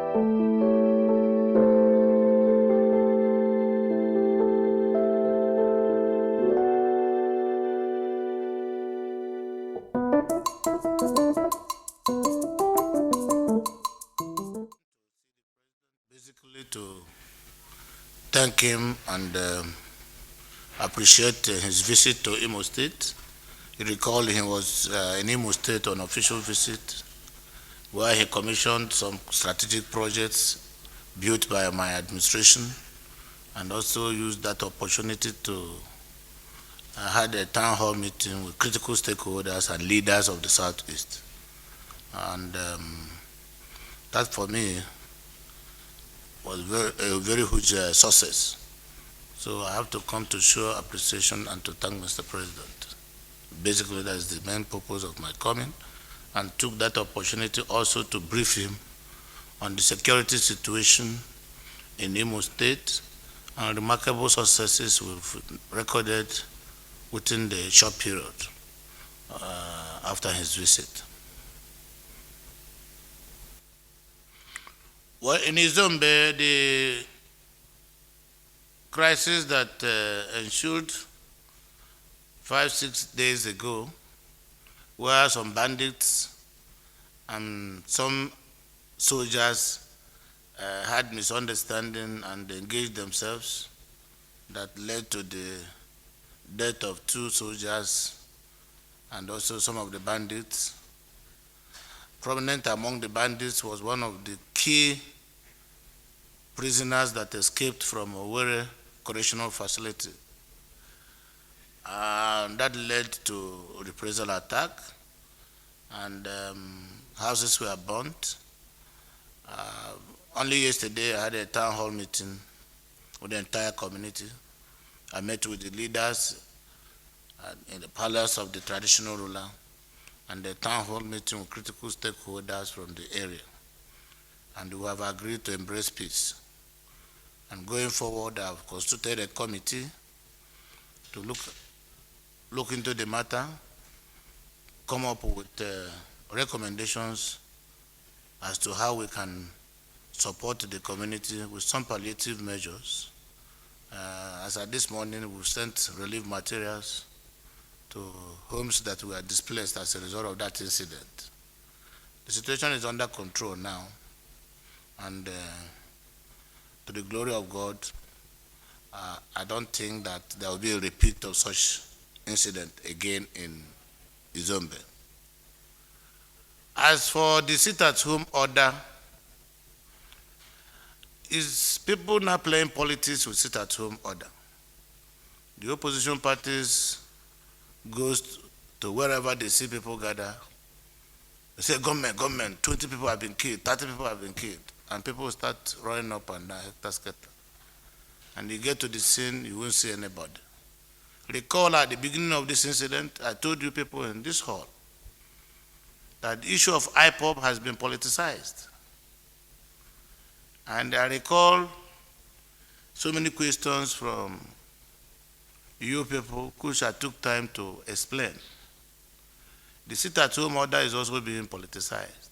Basically to thank him and appreciate his visit to Imo State. You recall he was in Imo State on official visit where he commissioned some strategic projects built by my administration and also used that opportunity to had a town hall meeting with critical stakeholders and leaders of the Southeast. And that for me was a very huge success. So I have to come to show appreciation and to thank Mr. President. Basically, that is the main purpose of my coming, and took that opportunity also to brief him on the security situation in Imo State and remarkable successes we've recorded within the short period after his visit. Well, in Izombe, the crisis that ensued 5-6 days ago, where some bandits and some soldiers had misunderstanding and engaged themselves, that led to the death of 2 soldiers and also some of the bandits. Prominent among the bandits was one of the key prisoners that escaped from Owerri Correctional facility. That led to reprisal attack, and houses were burnt. Only yesterday I had a town hall meeting with the entire community. I met with the leaders in the palace of the traditional ruler, and the town hall meeting with critical stakeholders from the area. And we have agreed to embrace peace. And going forward, I have constituted a committee to look into the matter, come up with recommendations as to how we can support the community with some palliative measures. As at this morning, we've sent relief materials to homes that were displaced as a result of that incident. The situation is under control now, and to the glory of God, I don't think that there will be a repeat of such incident again in Izombe. As for the sit-at-home order, is people now playing politics with sit-at-home order? The opposition parties goes to wherever they see people gather. They say, government, 20 people have been killed, 30 people have been killed. And people start running up and down, hectare-scatter. And you get to the scene, you won't see anybody. Recall at the beginning of this incident, I told you people in this hall that the issue of IPOB has been politicized. And I recall so many questions from you people, which I took time to explain. The sit-at-home order is also being politicized,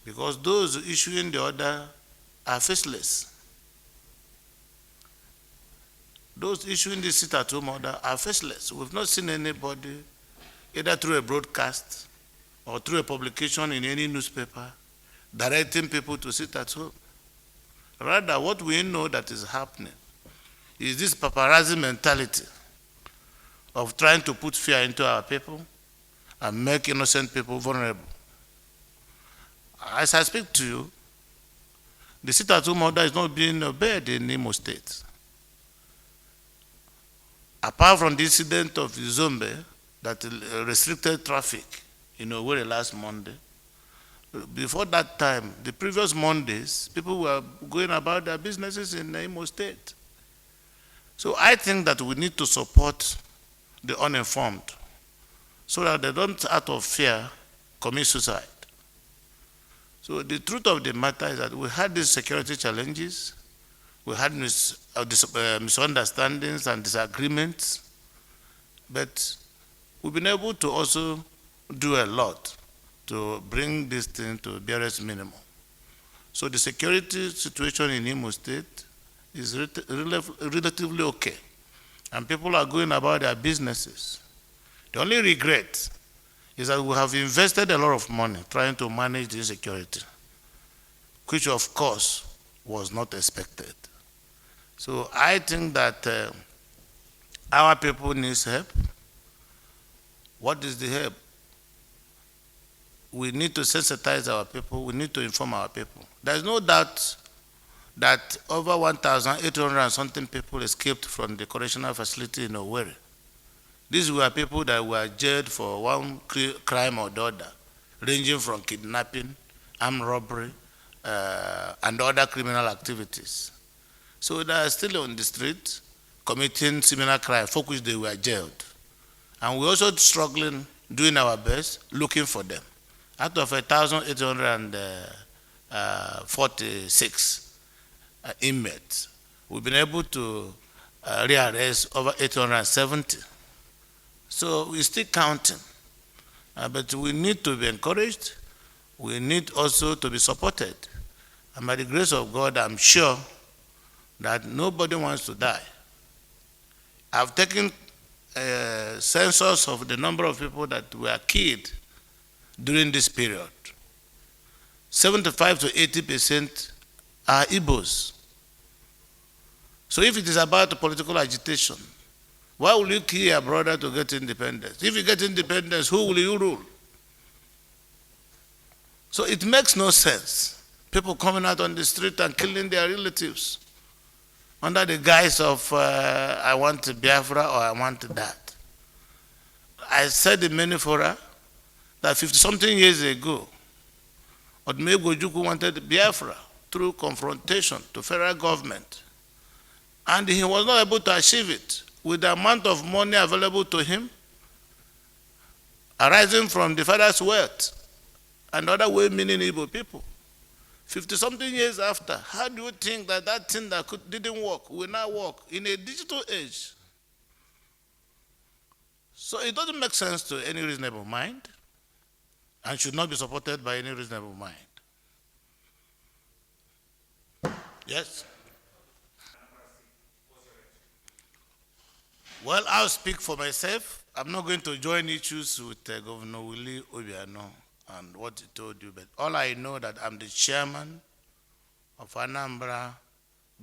because those issuing the order are faceless. Those issuing the sit-at-home order are faceless. We've not seen anybody, either through a broadcast or through a publication in any newspaper, directing people to sit at home. Rather, what we know that is happening is this paparazzi mentality of trying to put fear into our people and make innocent people vulnerable. As I speak to you, the sit-at-home order is not being obeyed in Imo State. Apart from the incident of Izombe that restricted traffic in Owerri last Monday, before that time, the previous Mondays, people were going about their businesses in Imo State. So I think that we need to support the uninformed so that they don't, out of fear, commit suicide. So the truth of the matter is that we had these security challenges, we had misunderstandings and disagreements, but we've been able to also do a lot to bring this thing to the barest minimum. So the security situation in Imo State is relatively okay. And people are going about their businesses. The only regret is that we have invested a lot of money trying to manage the insecurity, which of course was not expected. So I think that our people need help. What is the help? We need to sensitize our people. We need to inform our people. There's no doubt that over 1,800 and something people escaped from the correctional facility in Owerri. These were people that were jailed for one crime or the other, ranging from kidnapping, armed robbery, and other criminal activities. So they are still on the street committing similar crimes for which they were jailed. And we're also struggling, doing our best, looking for them. Out of 1,846 inmates, we've been able to rearrest over 870. So we're still counting. But we need to be encouraged. We need also to be supported. And by the grace of God, I'm sure that nobody wants to die. I've taken a census of the number of people that were killed during this period. 75 to 80% are Igbos. So if it is about political agitation, why will you kill your brother to get independence? If you get independence, who will you rule? So it makes no sense. People coming out on the street and killing their relatives under the guise of, I want Biafra or I want that. I said in many fora that 50-something years ago, Odumegwu Ojukwu wanted Biafra through confrontation to federal government. And he was not able to achieve it with the amount of money available to him, arising from the father's wealth and other well-meaning Igbo people. 50-something years after, how do you think that that thing that didn't work will now work in a digital age? So it doesn't make sense to any reasonable mind and should not be supported by any reasonable mind. Yes? Well, I'll speak for myself. I'm not going to join issues with Governor Willie Obiano and what he told you, but all I know that I'm the chairman of Anambra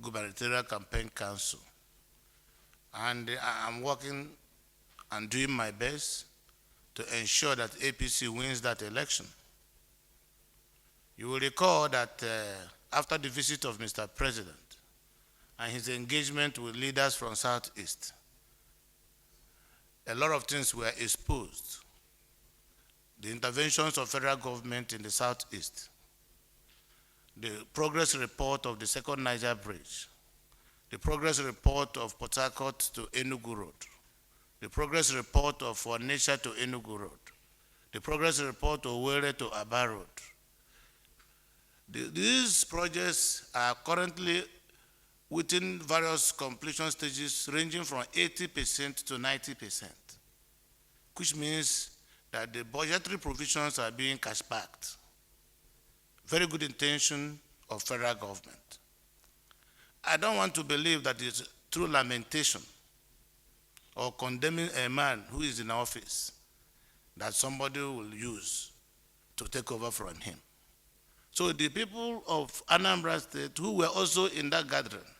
Gubernatorial Campaign Council. And I'm working and doing my best to ensure that APC wins that election. You will recall that after the visit of Mr. President and his engagement with leaders from Southeast, a lot of things were exposed. The interventions of federal government in the Southeast, the progress report of the second Niger Bridge, the progress report of Port Harcourt to Enugu Road, the progress report of Onitsha to Enugu Road, the progress report of Owerri to Aba Road. These projects are currently within various completion stages ranging from 80% to 90%, which means that the budgetary provisions are being cash-backed. Very good intention of federal government. I don't want to believe that it's through lamentation or condemning a man who is in office that somebody will use to take over from him. So the people of Anambra State who were also in that gathering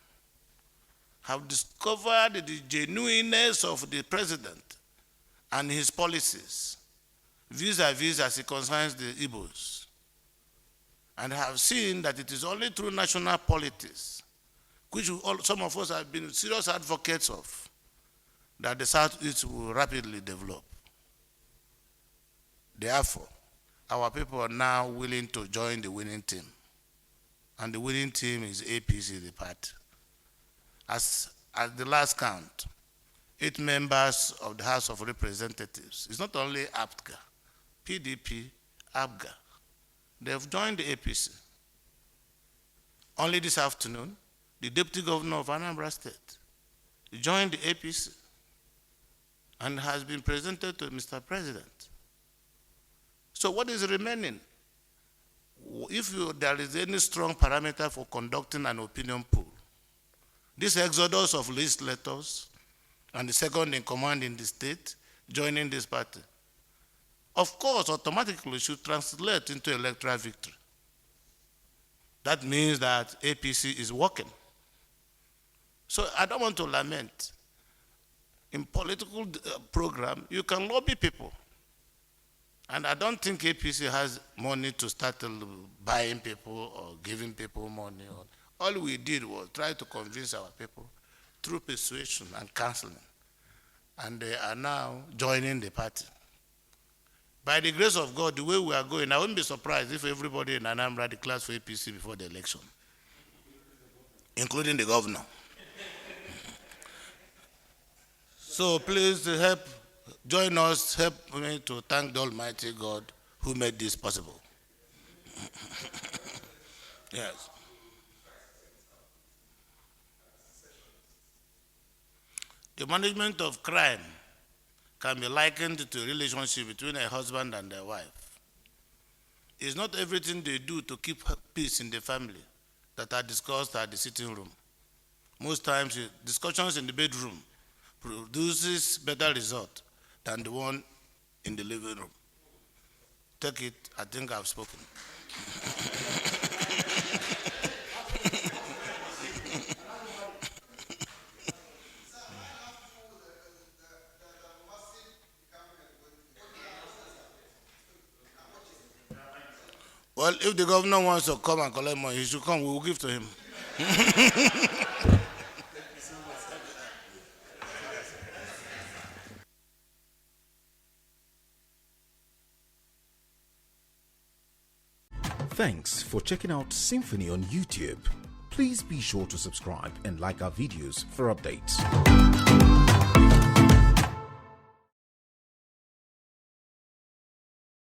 have discovered the genuineness of the president and his policies vis-a-vis as it concerns the Igbos, and have seen that it is only through national politics, which some of us have been serious advocates of, that the Southeast will rapidly develop. Therefore, our people are now willing to join the winning team, and the winning team is APC, the party. As at the last count, 8 members of the House of Representatives, it's not only APGA, PDP, APGA, they've joined the APC. Only this afternoon, the Deputy Governor of Anambra State joined the APC and has been presented to Mr. President. So what is remaining? there is any strong parameter for conducting an opinion poll, this exodus of legislators and the second in command in the state joining this party, of course, automatically should translate into electoral victory. That means that APC is working. So I don't want to lament. In political program, you can lobby people. And I don't think APC has money to start buying people or giving people money. All we did was try to convince our people through persuasion and counseling. And they are now joining the party. By the grace of God, the way we are going, I wouldn't be surprised if everybody in Anambra declares for APC before the election, including the governor. So please help, join us, help me to thank the Almighty God who made this possible. Yes. The management of crime can be likened to a relationship between a husband and a wife. It's not everything they do to keep peace in the family that are discussed at the sitting room. Most times, discussions in the bedroom produces better result than the one in the living room. Take it, I think I've spoken. Well, if the governor wants to come and collect money, he should come, we will give to him. Thanks for checking out SYMFONI on YouTube. Please be sure to subscribe and like our videos for updates.